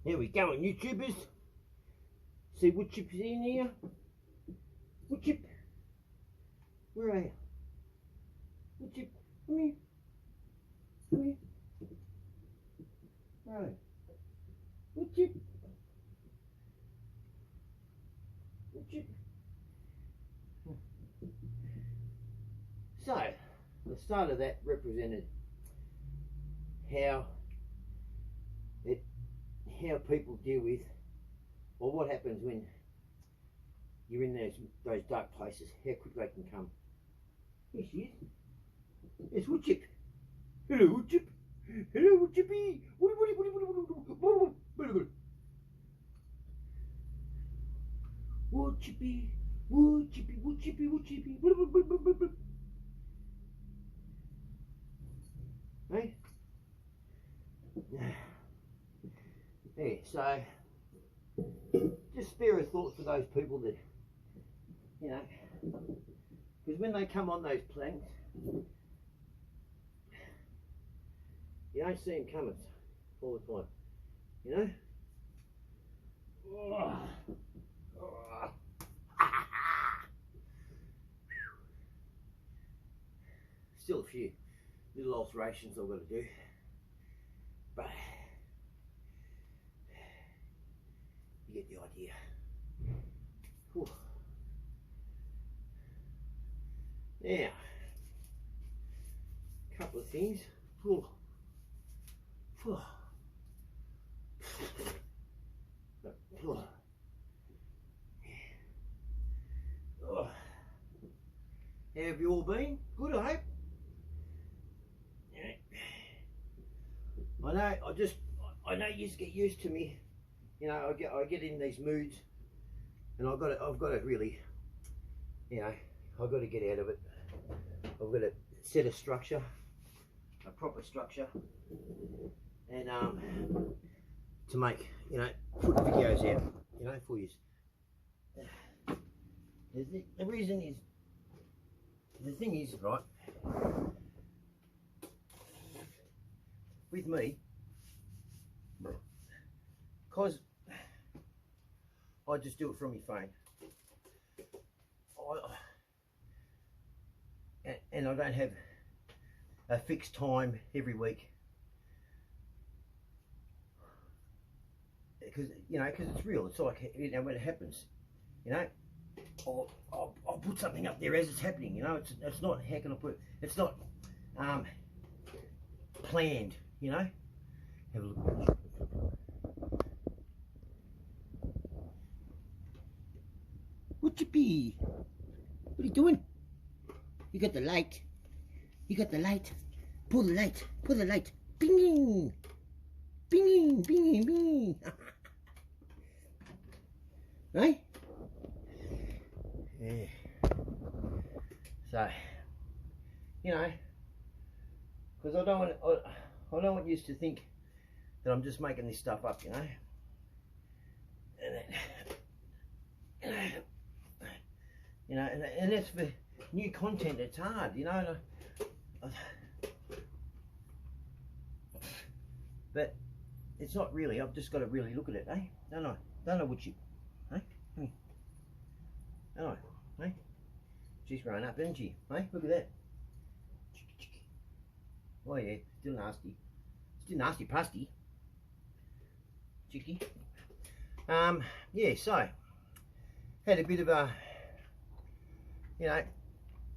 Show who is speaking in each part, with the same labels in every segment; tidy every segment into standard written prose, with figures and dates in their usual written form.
Speaker 1: Here we go, YouTubers. See wood chips in here? Wood chip. Where are you? Wood chip. Come here. Come here. Where are you? Wood chip. Wood chip. So, the start of that represented how people deal with, or what happens when you're in those dark places, how quick they can come. Here she is. It's Wood Chip. Hello, Wood Chip. Hello, Wood Chippy. Wood Chippy. Wood Chippy. Wood Chippy. Wood Chippy. Hey? Yeah, so just spare a thought for those people that, you know, because when they come on those planks, you don't see them coming all the time, you know. Still a few little alterations I've got to do, but you get the idea. Whew. Now, a couple of things. Whew. Whew. Whew. Oh. How have you all been? Good, I hope. I know you get used to me. You know, I get in these moods, and I've got to really, you know, I've got to get out of it. I've got to set a structure, a proper structure, and to make, you know, put videos out, you know, for you. The reason is, the thing is, right, with me, because I just do it from my phone, and I don't have a fixed time every week, because it's real. It's like, you know, when it happens, you know, I'll put something up there as it's happening. You know, it's not, how can I put it? It's not planned. You know, have a look. What you be? What are you doing? You got the light. You got the light. Pull the light. Pull the light. Bing! Bing! Bing! Bing! Right? Yeah. So, you know, because I don't want you to think that I'm just making this stuff up, you know. And that's for new content. It's hard, you know. But it's not really. I've just got to really look at it, eh? Don't know what you, eh? Don't I? Eh? She's grown up, isn't she? Eh? Look at that. Oh yeah, still nasty. Still nasty pasty. Chicky. Yeah, so had a bit of a, you know,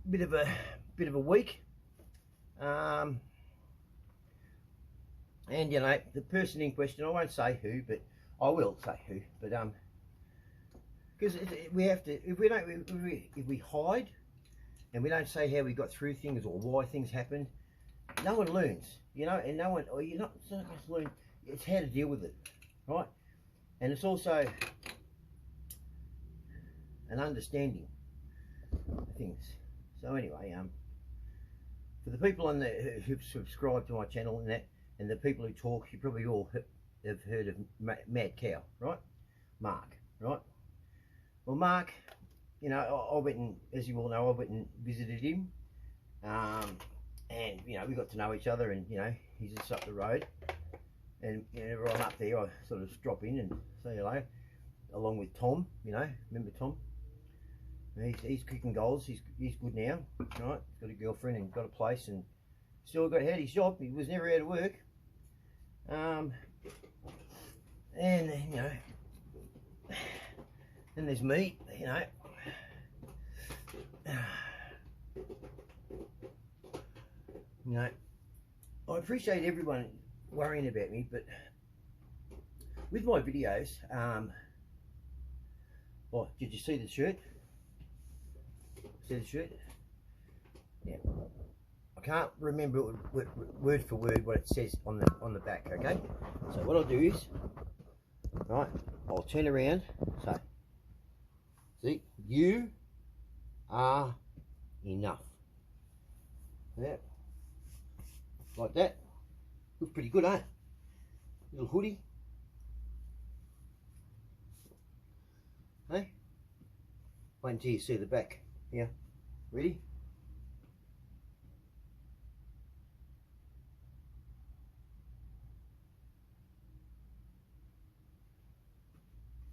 Speaker 1: bit of a week. And you know, the person in question, I won't say who, but I will say who, but because we have to, if we hide and we don't say how we got through things or why things happened, no one learns, you know, and no one, or you're not, it's not just learn, it's how to deal with it, right? And it's also an understanding of things. So anyway, for the people on the who've subscribed to my channel and that, and the people who talk, you probably all have heard of Mad Cow, right? Mark, right? Well, Mark, you know, I went and, as you all know, I went and visited him, and you know, we got to know each other, and you know, he's just up the road, And whenever I'm up there, I sort of drop in and say hello, along with Tom. You know, remember Tom? He's kicking goals. He's good now, right? He's got a girlfriend and got a place and still had his job. He was never out of work. And you know, then there's me. You know, I appreciate everyone worrying about me, but with my videos, oh, did you see the shirt? See the shirt? Yeah. I can't remember word for word what it says on the back. Okay. So what I'll do is, right, I'll turn around. So, see, you are enough. Yeah. Like that. Looks pretty good, eh? Little hoodie. Hey? Wait until you see the back. Yeah. Ready?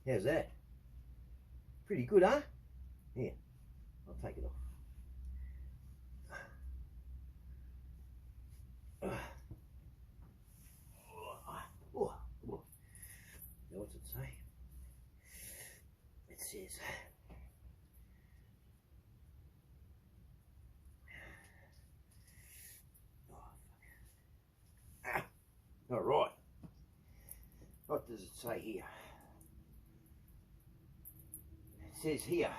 Speaker 1: How's that? Pretty good, huh? Yeah. I'll take it off. What's it say? It says, all right. What does it say here? It says here,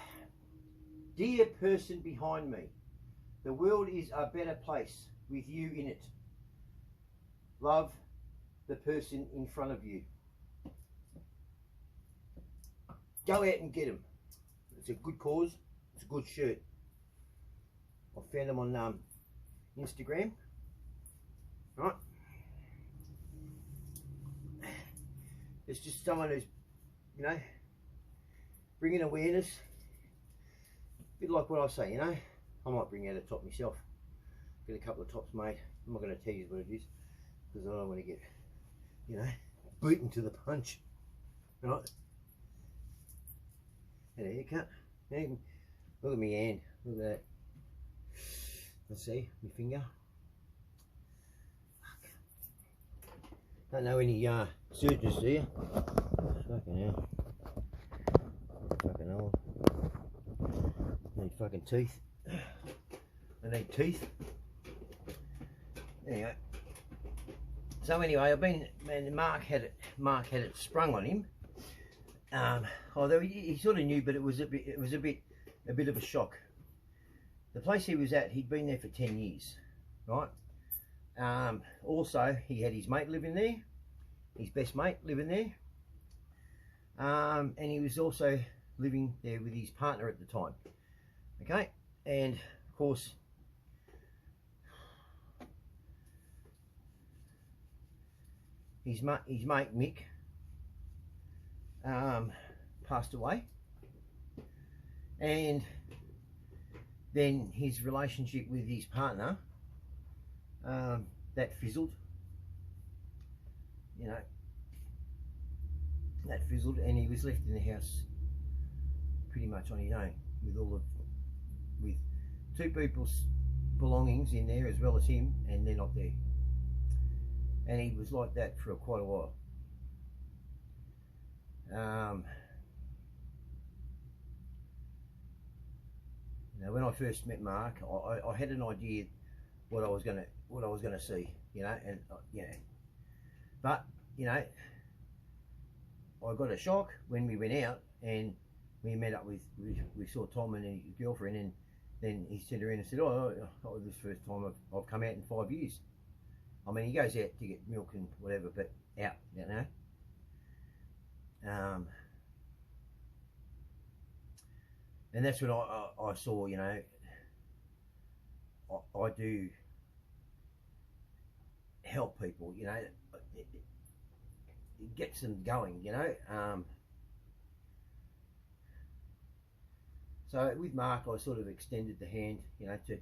Speaker 1: dear person behind me, the world is a better place with you in it. Love the person in front of you. Go out and get them. It's a good cause. It's a good shirt. I found them on Instagram. Right. It's just someone who's, you know, bringing awareness. A bit like what I say, you know. I might bring out a top myself. Get a couple of tops made. I'm not going to tell you what it is because I don't want to get, you know, beaten to the punch. Right. And a haircut. Look at my hand. Look at that. Let's see, my finger. Don't know any surgeons, do you? Fucking hell. Fucking hell. Need fucking teeth. I need teeth. Anyway. So anyway, Mark had it sprung on him. Although he sort of knew, but it was a bit of a shock. The place he was at, he'd been there for 10 years, right? Also, he had his mate living there, his best mate living there, and he was also living there with his partner at the time. Okay, and of course, his mate Mick passed away, and then his relationship with his partner that fizzled, you know, that fizzled, and he was left in the house pretty much on his own with two people's belongings in there as well as him, and they're not there, and he was like that for quite a while. Now, when I first met Mark, I had an idea what I was gonna see, you know, and you know, but you know, I got a shock when we went out and we met up we saw Tom and his girlfriend, and then he turned around and said, "Oh, this is the first time I've come out in 5 years." I mean, he goes out to get milk and whatever, but out, you know. And that's when I saw, you know, I do help people, you know, it gets them going, you know. So with Mark, I sort of extended the hand, you know, to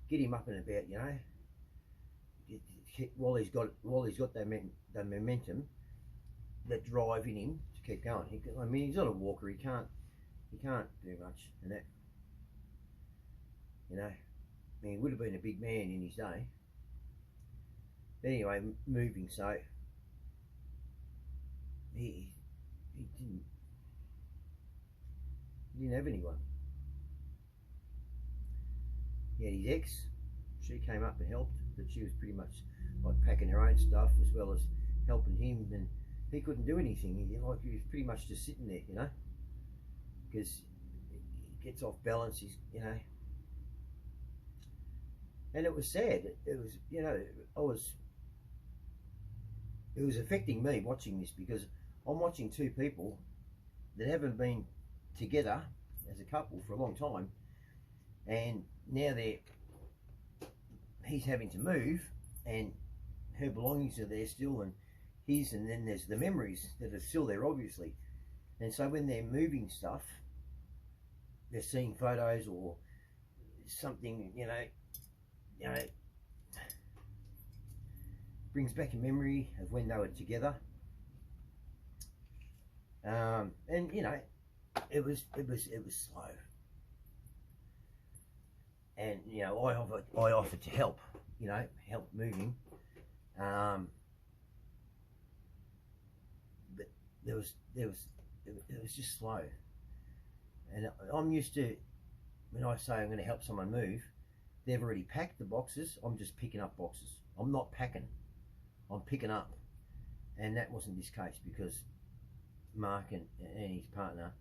Speaker 1: get him up and about, you know, while he's got the momentum, that drive in him to keep going. I mean, he's not a walker. He can't do much, and that, you know, I mean, he would have been a big man in his day. But anyway, moving, so he didn't have anyone. He had his ex. She came up and helped, but she was pretty much like packing her own stuff as well as helping him, and he couldn't do anything. He was pretty much just sitting there, you know, because he gets off balance. He's, you know, and it was sad. It was, you know, it was affecting me watching this, because I'm watching two people that haven't been together as a couple for a long time, and now he's having to move, and her belongings are there still, and his, and then there's the memories that are still there, obviously. And so when they're moving stuff, they're seeing photos or something, you know, brings back a memory of when they were together. And you know, it was slow. And you know, I offered to help, you know, help moving. But it was just slow. And I'm used to, when I say I'm going to help someone move, they've already packed the boxes. I'm just picking up boxes. I'm not packing. I'm picking up. And that wasn't this case, because Mark and his partner,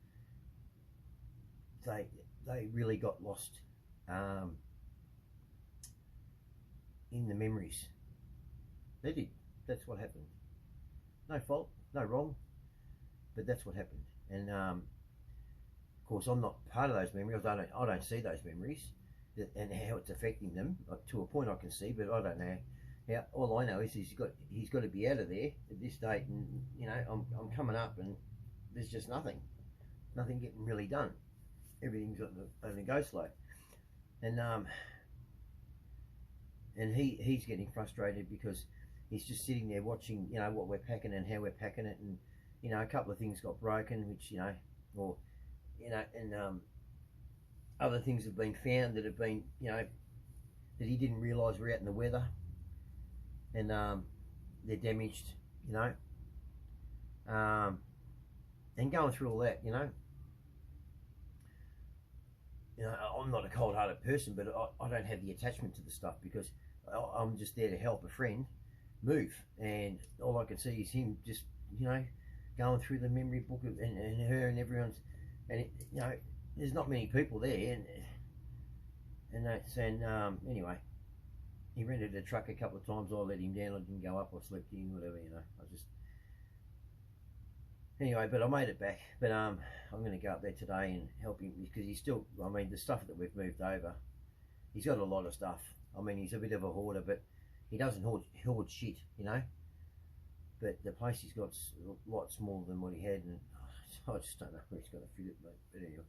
Speaker 1: they really got lost in the memories. They did. That's what happened. No fault, no wrong, but that's what happened. And of course, I'm not part of those memories. I don't see those memories and how it's affecting them. To a point, I can see, but I don't know. Now, all I know is he's got to be out of there at this date, and you know, I'm coming up, and there's just nothing getting really done. Everything's on the go slow, and he's getting frustrated because he's just sitting there watching, you know, what we're packing and how we're packing it, and you know, a couple of things got broken, which, you know, or you know, and other things have been found that have been, you know, that he didn't realise were out in the weather, and they're damaged, you know, and going through all that, you know, I'm not a cold-hearted person, but I don't have the attachment to the stuff, because I'm just there to help a friend move, and all I can see is him just, you know, going through the memory book and her and everyone's, and it, you know, there's not many people there, and that's, and anyway, he rented a truck a couple of times. I let him down. I didn't go up. I slept in, whatever, you know. I just, anyway, but I made it back. But I'm going to go up there today and help him, because he's still, I mean, the stuff that we've moved over, he's got a lot of stuff. I mean, he's a bit of a hoarder, but he doesn't hoard shit, you know. But the place he's got a lot smaller than what he had, and I just don't know where he's going to fit it, but anyway.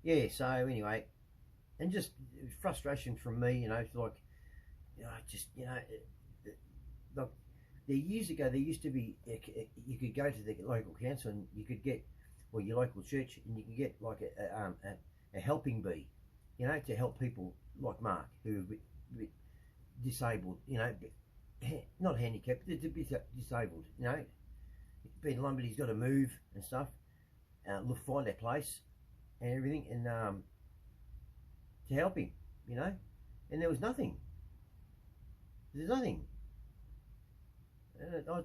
Speaker 1: Yeah, so anyway, and just frustration from me, you know, it's like, you know, just, you know, look, years ago, there used to be, you could go to the local council and you could get, or your local church, and you could get like a helping bee, you know, to help people like Mark, who are a bit disabled, you know, not handicapped, but a bit disabled, you know, being lumbered, he's got to move and stuff, find their place and everything, and to help him, you know, and there was nothing. There's nothing. And I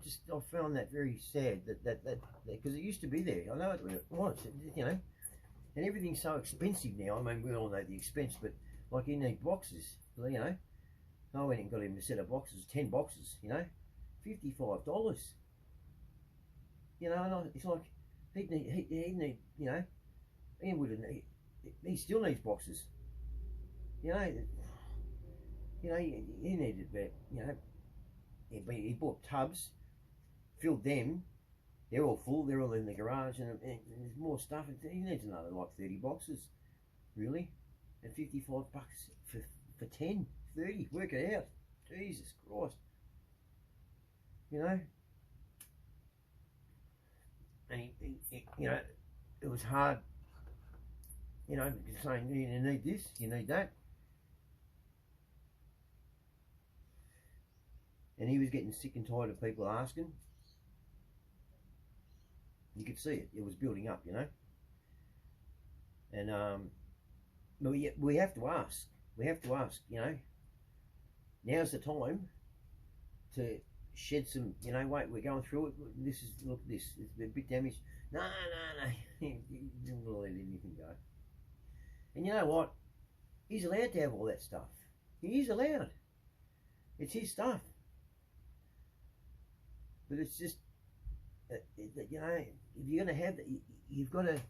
Speaker 1: found that very sad, that because it used to be there. I know it was, you know, and everything's so expensive now. I mean, we all know the expense, but like, you need boxes, you know. I went and got him a set of boxes, 10 boxes, you know, $55. You know, and it's like, he'd need, you know, he still needs boxes. You know, he needed that, you know. He bought tubs, filled them. They're all full. They're all in the garage, and there's more stuff. He needs another like 30 boxes, really. and $55 for 10, 30. Work it out. Jesus Christ. You know? And you know, it was hard, you know, saying you need this, you need that. And he was getting sick and tired of people asking. You could see it. It was building up, you know. And we have to ask. We have to ask, you know. Now's the time to shed some, you know, wait, we're going through it. This is, look at this. It's a bit damaged. No. You didn't let anything go. And you know what? He's allowed to have all that stuff. He is allowed. It's his stuff. But it's just, you know, if you're going to have that, you've got to,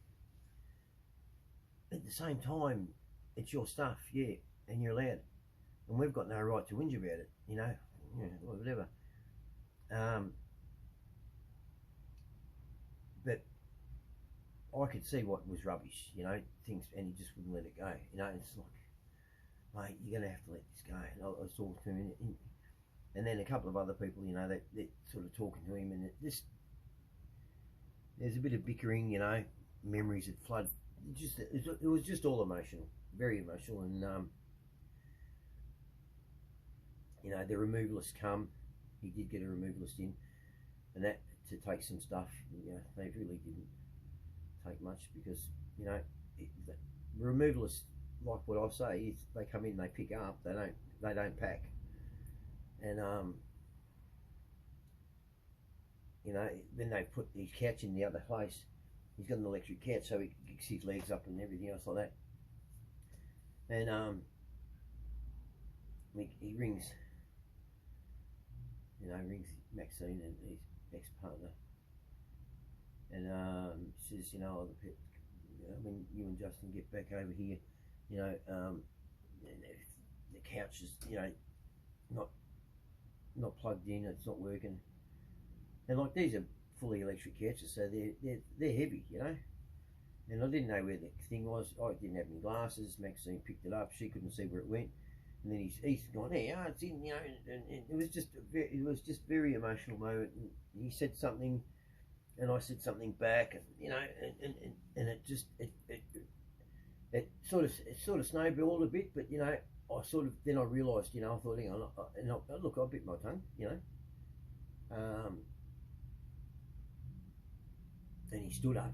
Speaker 1: at the same time, it's your stuff, yeah, and you're allowed. And we've got no right to whinge about it, you know, yeah, whatever. But I could see what was rubbish, you know, things, and he just wouldn't let it go. You know, it's like, mate, you're going to have to let this go. And I was talking to him, and then a couple of other people, you know, that sort of talking to him, and there's a bit of bickering, you know, memories that flood. It was just all emotional, very emotional, and you know, the removalists come. He did get a removalist in, and that to take some stuff. You know, they really didn't take much because, you know, the removalists, like what I say, is they come in, they pick up, they don't pack, and you know, then they put his couch in the other place. He's got an electric couch, so he kicks his legs up and everything else like that. And he rings, you know, rings Maxine and his ex-partner, and says, you know, when you and Justin get back over here, you know, the couch is, you know, not plugged in, it's not working. And like, these are fully electric couches, so they're heavy, you know. And I didn't know where the thing was. I didn't have any glasses. Maxine picked it up. She couldn't see where it went. And then he's gone, hey, it's in, you know. And it was just very emotional moment. And he said something, and I said something back, and you know, and it just it sort of snowballed a bit. But you know, then I realised, you know, I thought, hang on, look, I bit my tongue, you know. And he stood up,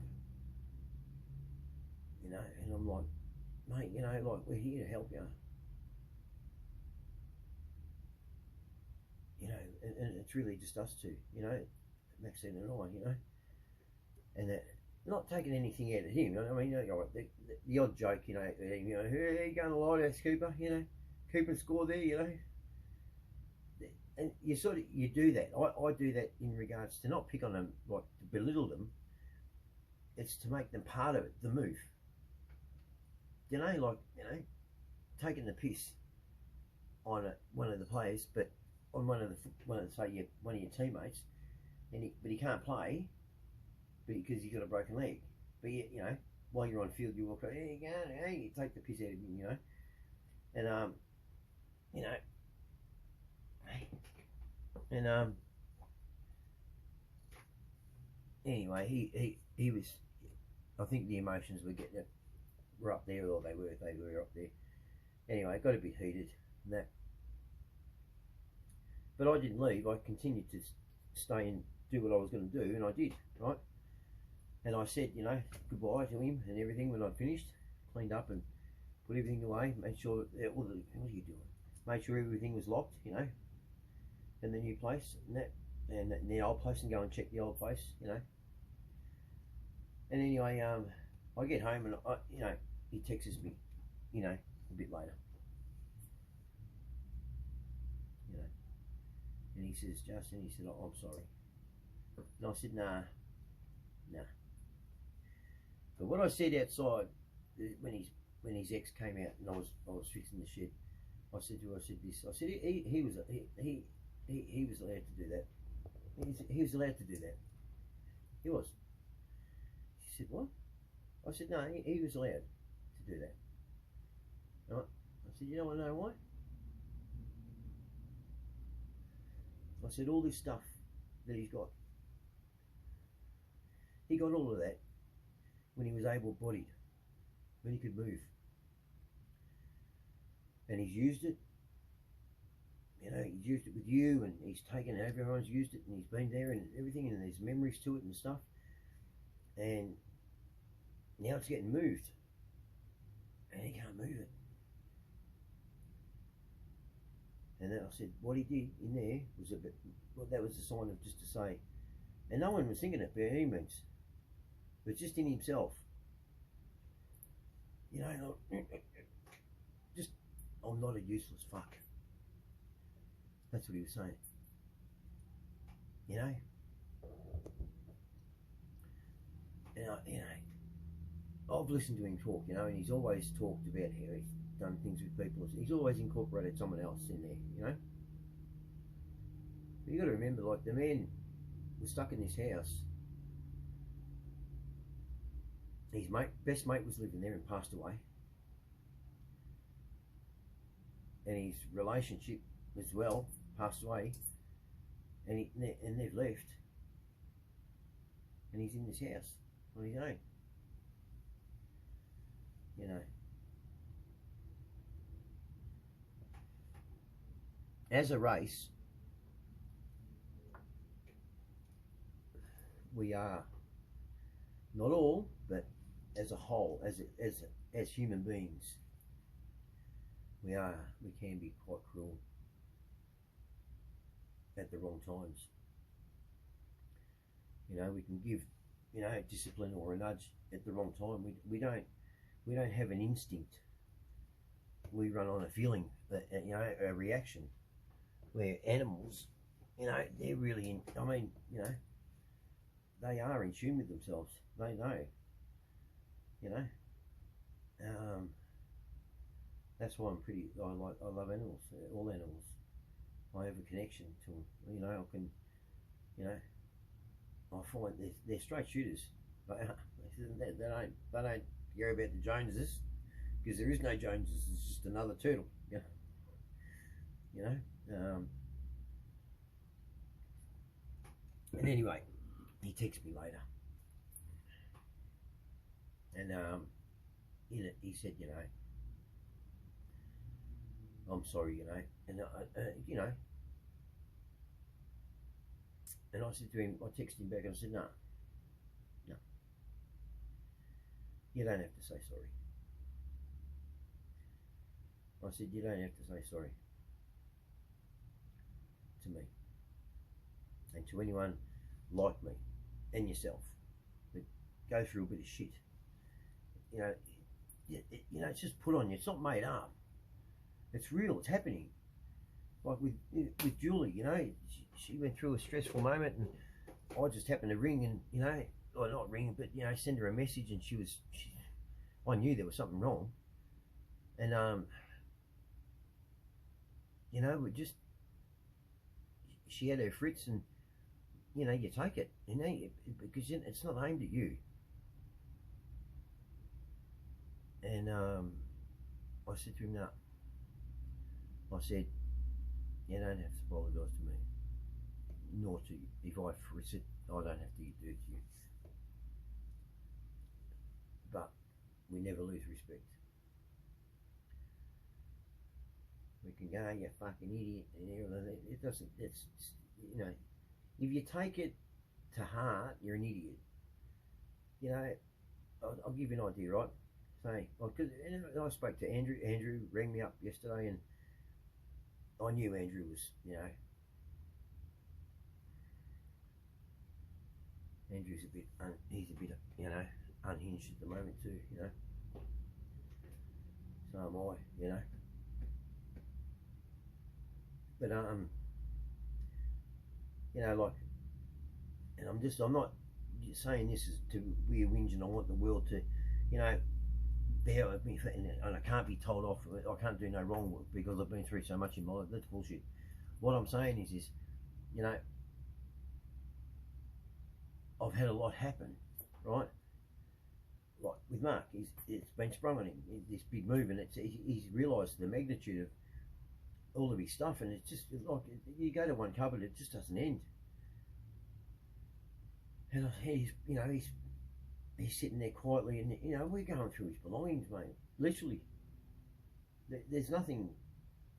Speaker 1: you know, and I'm like, mate, you know, like, we're here to help you. You know, and it's really just us two, you know, Maxine and I, you know. And not taking anything out of him, I mean, you know, the odd joke, you know, hey, you going to Lighthouse, Cooper, you know, Cooper score there, you know. And you do that. I do that in regards to not pick on them, like to belittle them. It's to make them part of it, the move. You know, like, you know, taking the piss on one of the players, but on one of your teammates, but he can't play, because he's got a broken leg. But you know, while you're on field, you walk over, hey, you go, hey, you take the piss out of him, you know, and you know, and anyway, he was. I think the emotions were up there, or they were up there. Anyway, it got a bit heated and that. But I didn't leave. I continued to stay and do what I was going to do, and I did, right? And I said, you know, goodbye to him and everything when I'd finished, cleaned up and put everything away, made sure that, what are you doing? Made sure everything was locked, you know, in the new place and the old place, and go and check the old place, you know. And anyway, I get home and you know, he texts me, you know, a bit later, you know, and he says, Justin, he said, oh, I'm sorry. And I said, nah. But what I said outside, when his ex came out and I was fixing the shed, I said this. I said he was allowed to do that. He was allowed to do that. He was. She said, what? I said, no, he was allowed to do that. Right? I said, you don't want to know why? I said, all this stuff that he's got, he got all of that when he was able-bodied, when he could move. And he's used it, you know, he's used it with you, and he's taken it, everyone's used it, and he's been there and everything, and there's memories to it and stuff. And now it's getting moved, and he can't move it. And then I said, what he did in there was a bit, well, that was a sign of just to say, and no one was thinking it by any means, but just in himself, you know, just, I'm not a useless fuck. That's what he was saying. You know? And I've listened to him talk, you know, and he's always talked about how he's done things with people. He's always incorporated someone else in there, you know? But you got to remember, like, the man was stuck in this house. His best mate was living there and passed away. And his relationship as well passed away. And they've left. And he's in this house on his own. You know. As a race, we are, not all, but as a whole, as human beings, we can be quite cruel at the wrong times. You know, we can give, you know, discipline or a nudge at the wrong time. We don't have an instinct. We run on a feeling, you know, a reaction. Where animals, you know, they're really in, I mean, you know, they are in tune with themselves. They know, you know. That's why I love animals, all animals. I have a connection to them. You know, I can, you know, I find they're straight shooters. They don't care about the Joneses, because there is no Joneses. It's just another turtle. Yeah. You know. And anyway, he texted me later, and he said, you know, I'm sorry, you know, and you know, and I said to him, I texted him back and I said, no, you don't have to say sorry. I said, you don't have to say sorry to me and to anyone like me and yourself that go through a bit of shit. You know, you know, it's just put on you. It's not made up. It's real. It's happening. Like with Julie, you know, she went through a stressful moment, and I just happened to ring, and you know, or not ring, but you know, send her a message, and I knew there was something wrong, and you know, she had her fritz, and you know, you take it, you know, because it's not aimed at you. And I said to him, no. I said, you don't have to apologise to me, nor to you. If I fritz it, I don't have to do it to you. But we never lose respect. We can go, you fucking idiot, and everything. It doesn't, it's, you know, if you take it to heart, you're an idiot. You know, I'll give you an idea, right? Say, because I spoke to Andrew. Andrew rang me up yesterday, and I knew Andrew was, you know, Andrew's a bit, he's a bit, you know, unhinged at the moment too, you know. So am I, you know. But you know, like, and I'm not saying this is to be a whinge, and I want the world to, you know, bear with me, and I can't be told off. I can't do no wrong because I've been through so much in my life. That's bullshit. What I'm saying is, you know, I've had a lot happen, right? like with Mark, it's been sprung on him, this big move, and he's realised the magnitude of all of his stuff, and it's just like you go to one cupboard, it just doesn't end. And he's sitting there quietly, and we're going through his belongings, mate. Literally, there's nothing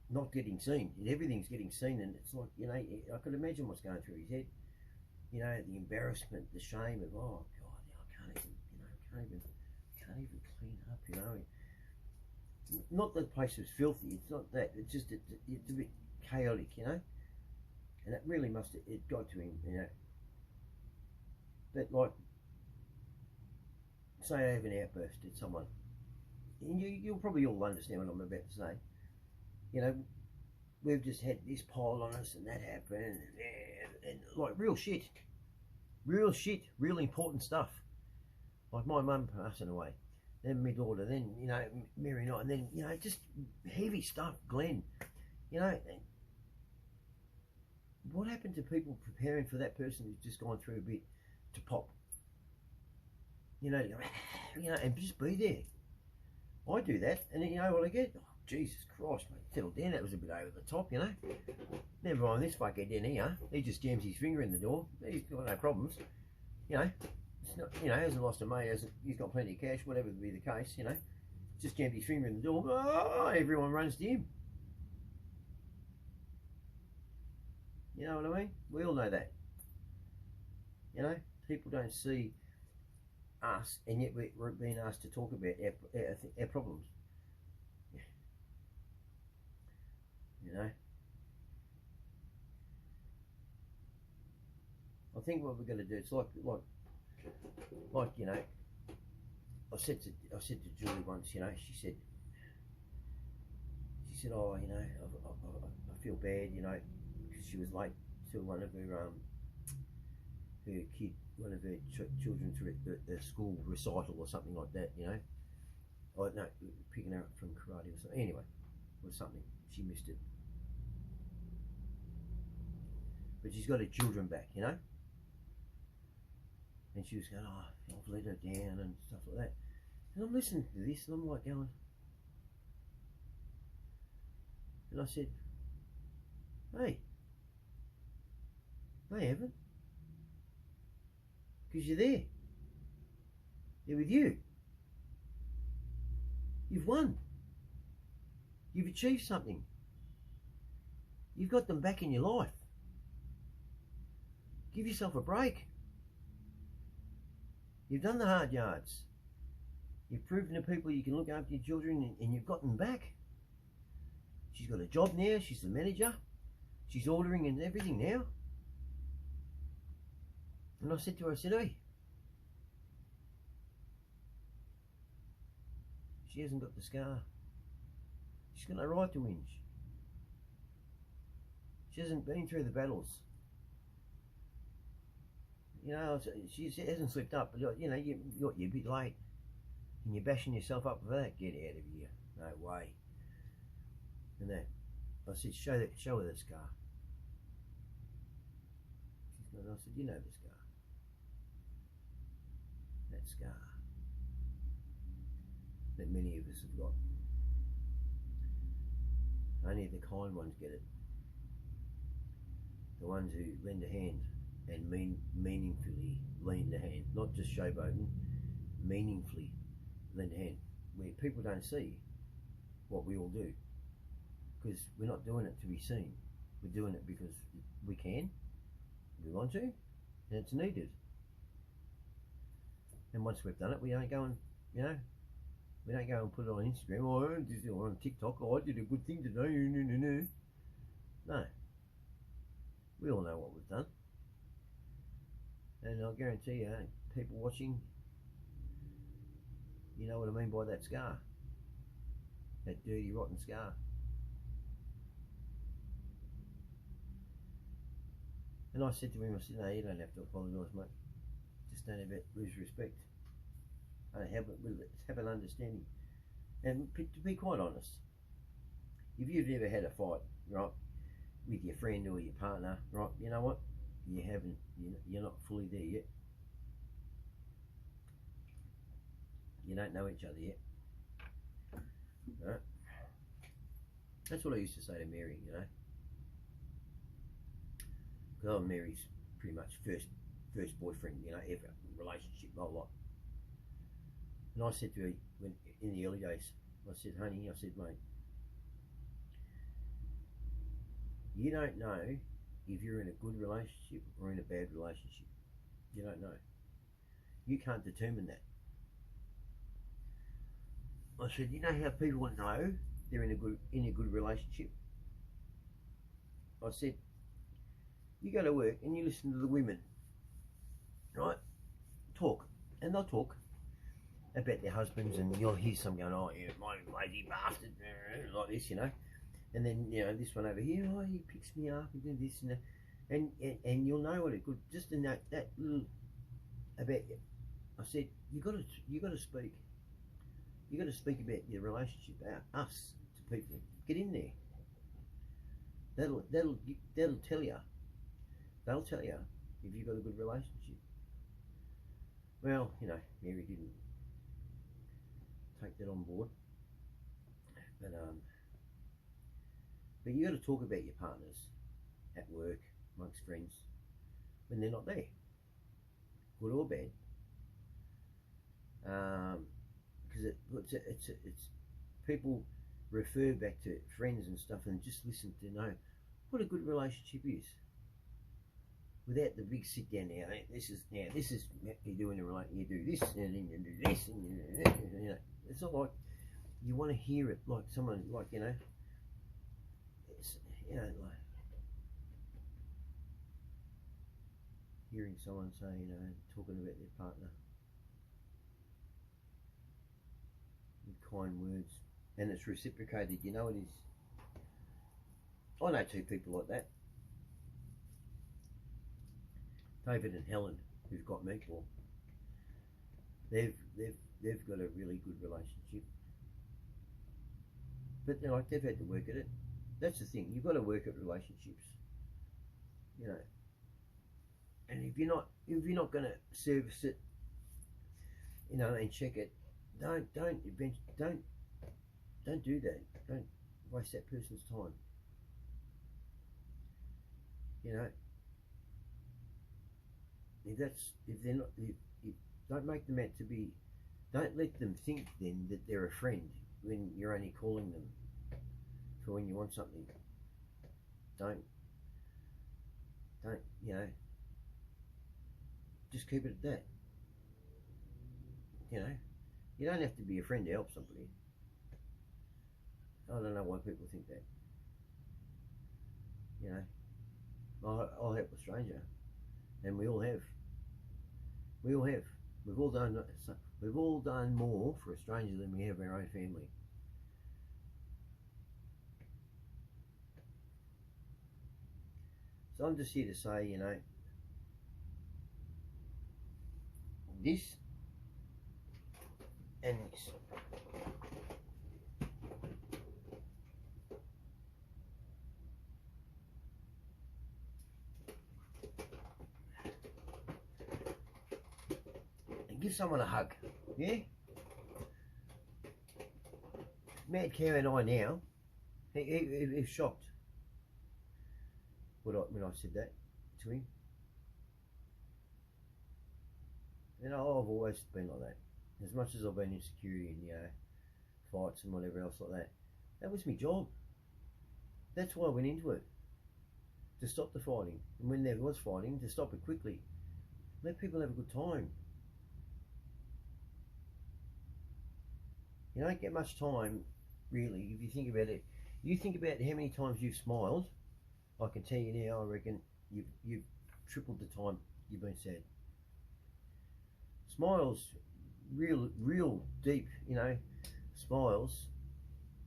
Speaker 1: not getting seen. Everything's getting seen, and it's like I could imagine what's going through his head. The embarrassment, the shame of oh God, I can't even clean up. Not that the place was filthy. It's not that. It's just it's a bit chaotic, and it really it got to him, But like, say I have an outburst at someone, and you'll probably all understand what I'm about to say. We've just had this pile on us, and that happened, and like real shit, real important stuff. Like my mum passing away, then my daughter, then Mary and I, and then just heavy stuff, Glenn. What happened to people preparing for that person who's just gone through a bit to pop? And just be there. I do that, and then what I get? Oh, Jesus Christ, mate, settle down. That was a bit over the top, Never mind this fucker down here. He just jams his finger in the door. He's got no problems, It's not, hasn't lost a mate. He's got plenty of cash, whatever be the case, Just jammed his finger in the door. Oh, everyone runs to him. You know what I mean? We all know that. People don't see us, and yet we're being asked to talk about our problems. I think what we're going to do, it's like I said to Julie once, she said, oh, I feel bad, because she was late to one of her children to a school recital or something like that, Oh no, picking her up from karate or something. Anyway, or something. She missed it. But she's got her children back, And she was going, oh, I've let her down and stuff like that. And I'm listening to this, and I'm like going, and I said, hey, they haven't. Because you're there. They're with you. You've won. You've achieved something. You've got them back in your life. Give yourself a break. You've done the hard yards. You've proven to people you can look after your children, and you've got them back. She's got a job now. She's the manager. She's ordering and everything now. And I said to her, hey, she hasn't got the scar. She's got no right to whinge. She hasn't been through the battles. She hasn't slipped up, but you're a bit late, and you're bashing yourself up for that. Get out of here! No way. And that, I said, show her the scar. And I said, you know the scar. That scar that many of us have got. Only the kind ones get it. The ones who lend a hand and meaningfully lend a hand, not just showboating, meaningfully lend a hand, where people don't see what we all do, because we're not doing it to be seen. We're doing it because we can, we want to, and it's needed. And once we've done it, we don't go and we don't go and put it on Instagram or on TikTok. Oh, I did a good thing today. No, we all know what we've done. And I'll guarantee you, people watching, you know what I mean by that scar. That dirty, rotten scar. And I said to him, I said, no, you don't have to apologise, mate. Just don't ever lose respect. Have an understanding. And to be quite honest, if you've never had a fight, right, with your friend or your partner, right, you know what? You're not fully there yet. you don't know each other yet. Right? That's what I used to say to Mary, you know. Because I'm Mary's pretty much first boyfriend, you know, ever, relationship, my whole lot. And I said to her, when in the early days, I said, honey, I said, mate, you don't know if you're in a good relationship or in a bad relationship. You don't know. You can't determine that. I said, you know how people know they're in a good relationship? I said, you go to work and you listen to the women, right? Talk, and they'll talk about their husbands, and you'll hear some going, oh, yeah, my lazy bastard, like this, you know. And then, you know, this one over here, oh, he picks me up and do this and that. And you'll know what it could, just in that little, about you. I said, you got to speak. You got to speak about your relationship, us, to people. Get in there. That'll tell you. They'll tell you if you've got a good relationship. Well, you know, Mary didn't take that on board. But you got to talk about your partners at work, amongst friends, when they're not there, good or bad. Because it's people refer back to friends and stuff and just listen to know what a good relationship is, without the big sit down now. This is you do in a relationship. You do this and then you do this and you know. It's not like you want to hear it like someone like, you know. It's, you know, like hearing someone say, you know, talking about their partner with kind words, and it's reciprocated. You know it is. I know two people like that. David and Helen, who've got Meatball. They've got a really good relationship, but they're like, they've had to work at it. That's the thing. You've got to work at relationships, you know. And if you're not going to service it, you know, and check it, don't do that. Don't waste that person's time. You know, if they're not, don't make them out to be. Don't let them think then that they're a friend when you're only calling them for when you want something. Don't, you know, just keep it at that. You know, you don't have to be a friend to help somebody. I don't know why people think that. You know, I'll help a stranger, and we all have. We all have. We've all done more for a stranger than we have our own family. So I'm just here to say, you know, this and this. And give someone a hug, yeah? Mad Cow and I now, he's shocked when I said that to him. You know, I've always been like that. As much as I've been in security and, you know, fights and whatever else like that, that was my job. That's why I went into it, to stop the fighting. And when there was fighting, to stop it quickly. Let people have a good time. You don't get much time, really, if you think about it. You think about how many times you've smiled. I can tell you now, I reckon you've tripled the time you've been sad. Smiles, real deep, you know, smiles,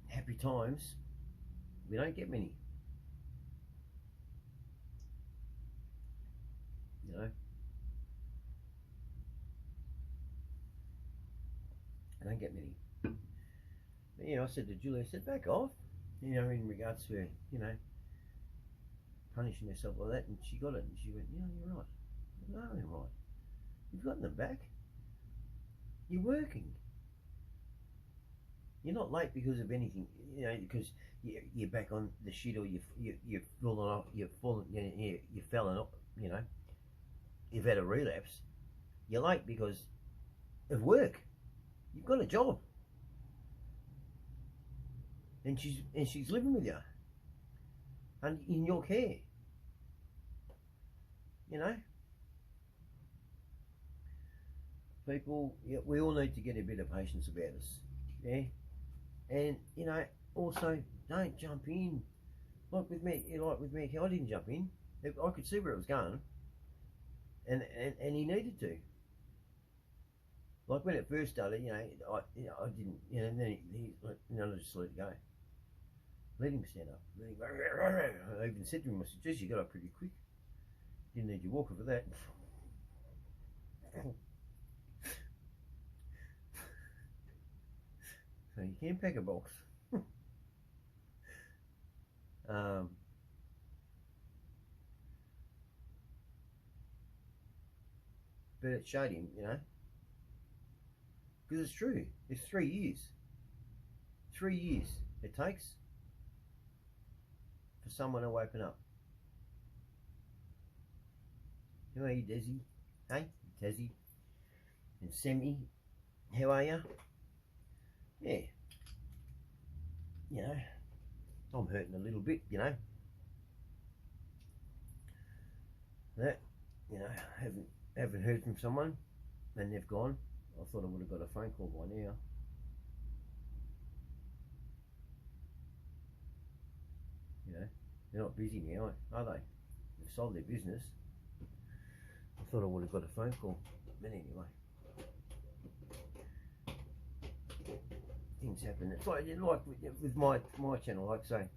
Speaker 1: happy times, we don't get many. You know, I don't get many. But, you know, I said to Julie, I said, back off, you know, in regards to, you know, punishing herself like that, and she got it, and she went, yeah, you're right. No, you're right. You've gotten them back. You're working. You're not late because of anything, you know, because you're back on the shit, or you've fallen off, you've fallen off, you know, you've had a relapse. You're late because of work. You've got a job, and she's living with you, and in your care. You know, people, yeah, we all need to get a bit of patience about us, yeah. And you know, also don't jump in. Like with me, I didn't jump in. I could see where it was going, and he needed to. Like when it first started, you know, I didn't, you know, and then he like, you know, just let it go. Let him stand up. I even said to him, I said, geez, you got up pretty quick. Didn't need your walker for that. So you can pack a box. But it showed him, you know, because it's true. It's 3 years. 3 years it takes for someone to open up. How are you, Desi? Hey, Desi and Semi, how are you? Yeah, you know, I'm hurting a little bit, you know. That, you know, haven't heard from someone, and they've gone. I thought I would have got a phone call by now. You know, they're not busy now, are they? They've sold their business. I thought I would have got a phone call, but anyway. Things happen. It's like with my channel, like say,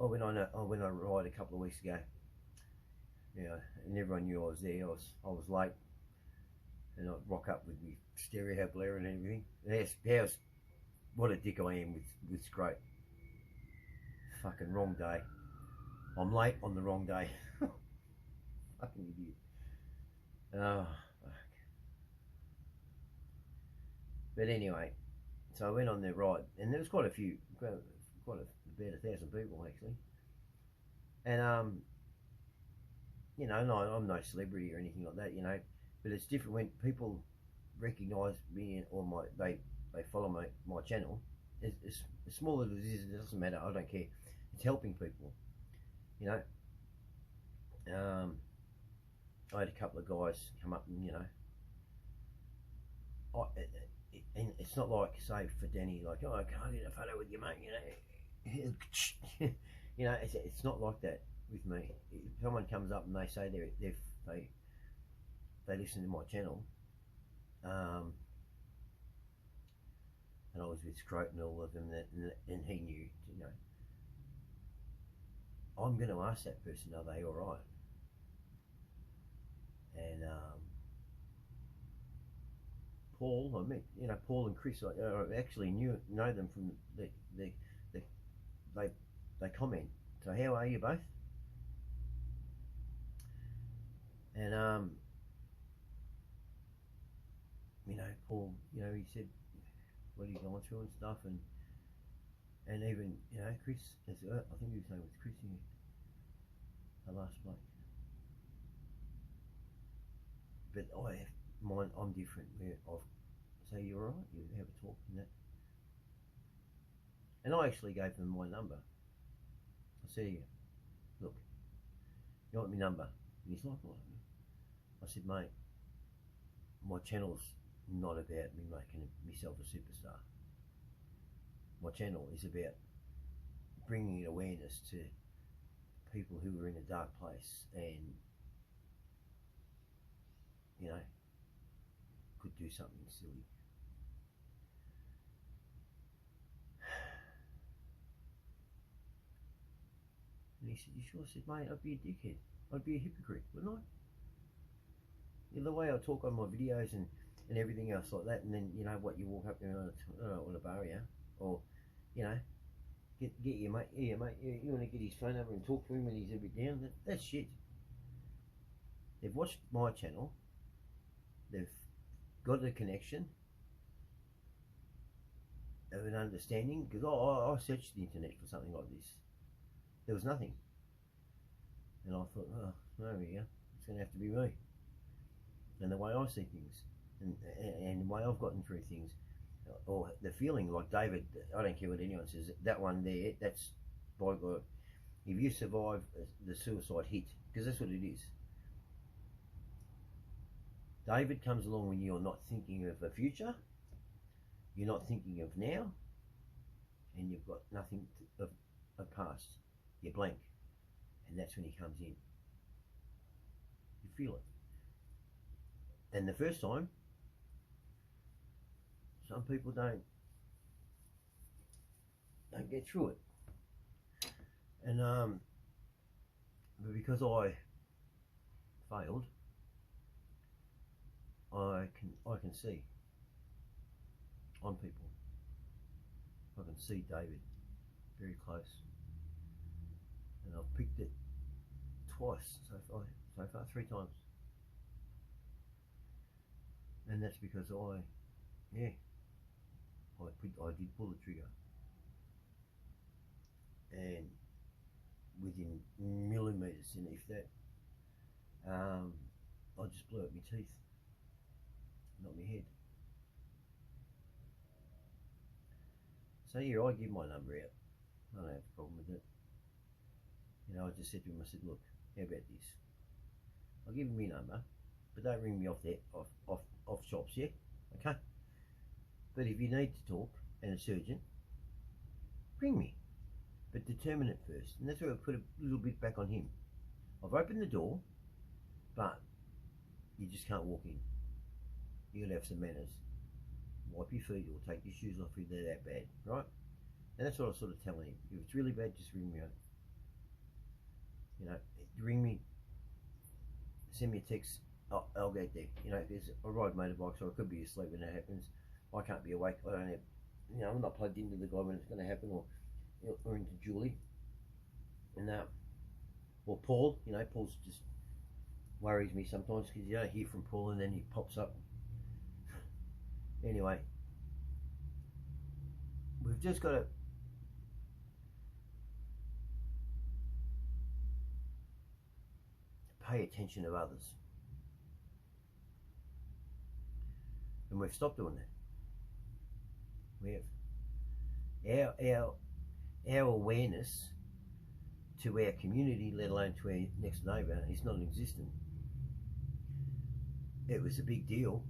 Speaker 1: I went on a ride a couple of weeks ago. You know, and everyone knew I was there. I was late, and I'd rock up with my stereo blaring and everything. And how's what a dick I am with Scrope. Fucking wrong day. I'm late on the wrong day. Fucking idiot. Oh, fuck. But anyway. So I went on their ride, and there was quite about 1,000 people actually. And you know, no, I'm no celebrity or anything like that, you know, but it's different when people recognise me or they follow my channel. As small as it is, it doesn't matter. I don't care. It's helping people, you know. I had a couple of guys come up and, you know, and it's not like, say, for Danny, like, oh, can I get a photo with you, mate? You know, you know, it's not like that with me. If someone comes up and they say they listen to my channel, and I was with Scrope and all of them, and he knew, you know, I'm going to ask that person, are they all right? And Paul, I met, you know, Paul and Chris. I actually know them from they comment. So how are you both? And you know, Paul, you know, he said what he's going through and stuff, and even, you know, Chris, I think he was saying with Chris here, the last bloke. But I'm different. I'll say, you're alright, you have a talk and that. And I actually gave them my number. I said, look, you want my number? And he's like, what? I said, mate, my channel's not about me making myself a superstar. My channel is about bringing awareness to people who are in a dark place and, you know, could do something silly. And he said, you sure? I said, mate, I'd be a dickhead. I'd be a hypocrite, wouldn't I? You know, the way I talk on my videos and everything else like that, and then, you know, what, you walk up there on a barrier, or, you know, get your mate, yeah, mate, you want to get his phone number and talk to him when he's a bit down, that's shit. They've watched my channel, they've got a connection, of an understanding, because I searched the internet for something like this. There was nothing. And I thought, oh, there we go. It's going to have to be me. And the way I see things, and the way I've gotten through things, or the feeling like David, I don't care what anyone says, that one there, that's, by God, if you survive the suicide hit, because that's what it is. David comes along when you're not thinking of the future, you're not thinking of now, and you've got nothing of past. You're blank. And that's when he comes in. You feel it. And the first time, some people don't get through it. And but because I failed, I can see on people. I can see David very close, and I've picked it twice so far, 3 times, and that's because I did pull the trigger, and within millimeters, and if that, I just blew up my teeth, not my head. So here, I give my number out. I don't have a problem with it. You know, I just said to him, I said, look, how about this? I'll give him my number, but don't ring me off shops, yeah? Okay? But if you need to talk, and it's urgent, ring me. But determine it first. And that's where I put a little bit back on him. I've opened the door, but you just can't walk in. You gotta have some manners. Wipe your feet or take your shoes off if they're that bad, right? And that's what I was sort of telling him. If it's really bad, just ring me up. You know, ring me, send me a text, I'll get there. You know, because I ride motorbikes, so I could be asleep when that happens. I can't be awake. I don't have, you know, I'm not plugged into the guy when it's going to happen, or into Julie. And or Paul. You know, Paul's just worries me sometimes because you don't hear from Paul and then he pops up. Anyway, we've just got to pay attention to others, and we've stopped doing that. We have our awareness to our community, let alone to our next neighbour, is non-existent. It was a big deal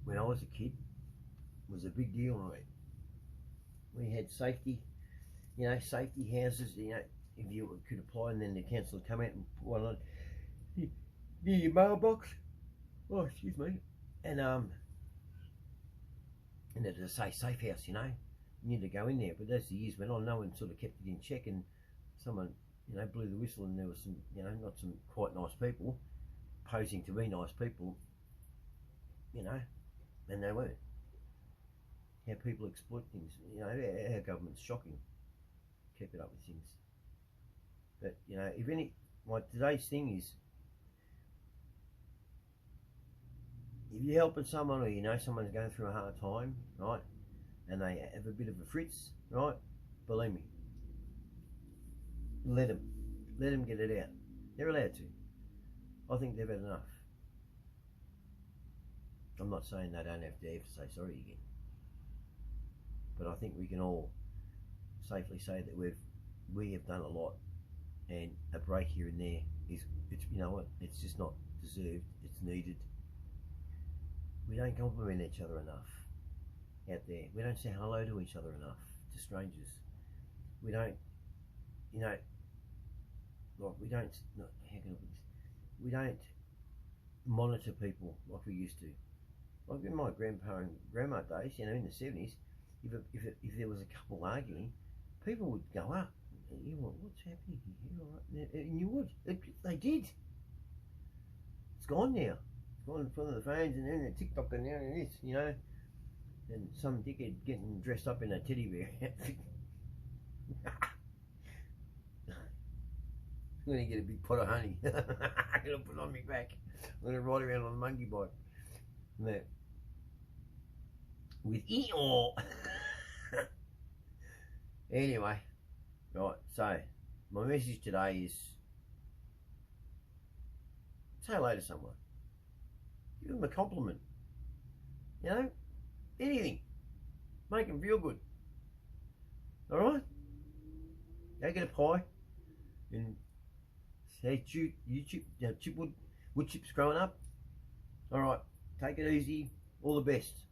Speaker 1: when I was a kid. It was a big deal, right? We had safety, you know, safety houses, you know, if you could apply, and then the council would come out and put one on near your mailbox. Oh, excuse me. And it would say safe house, you know. You need to go in there. But as the years went on, no one sort of kept it in check, and someone, you know, blew the whistle, and there was some, you know, not some quite nice people posing to be nice people, you know, and they weren't. How people exploit things, you know, our government's shocking. Keep it up with things. But, you know, if any, like today's thing is, if you're helping someone, or you know someone's going through a hard time, right, and they have a bit of a fritz, right, believe me, let them get it out. They're allowed to. I think they've had enough. I'm not saying they don't have to ever say sorry again, but I think we can all safely say that we have done a lot, and a break here and there it's, you know what, it's just not deserved, it's needed. We don't compliment each other enough out there. We don't say hello to each other enough, to strangers. We don't, you know, like we don't, how can I put this? We don't monitor people like we used to. Like in my grandpa and grandma days, you know, in the 70s, if there was a couple arguing, people would go up. You know, what's happening here? All right? And you would. They did. It's gone now. It's gone in front of the phones, and then the TikTok and now and this, you know. And some dickhead getting dressed up in a teddy bear outfit. I'm going to get a big pot of honey. I'm going to put it on my back. I'm going to ride around on a monkey bike. With Eeyore. Anyway, right, so my message today is say hello to someone. Give them a compliment. You know, anything. Make them feel good. Alright? Go get a pie and say wood chips growing up. Alright, take it easy. All the best.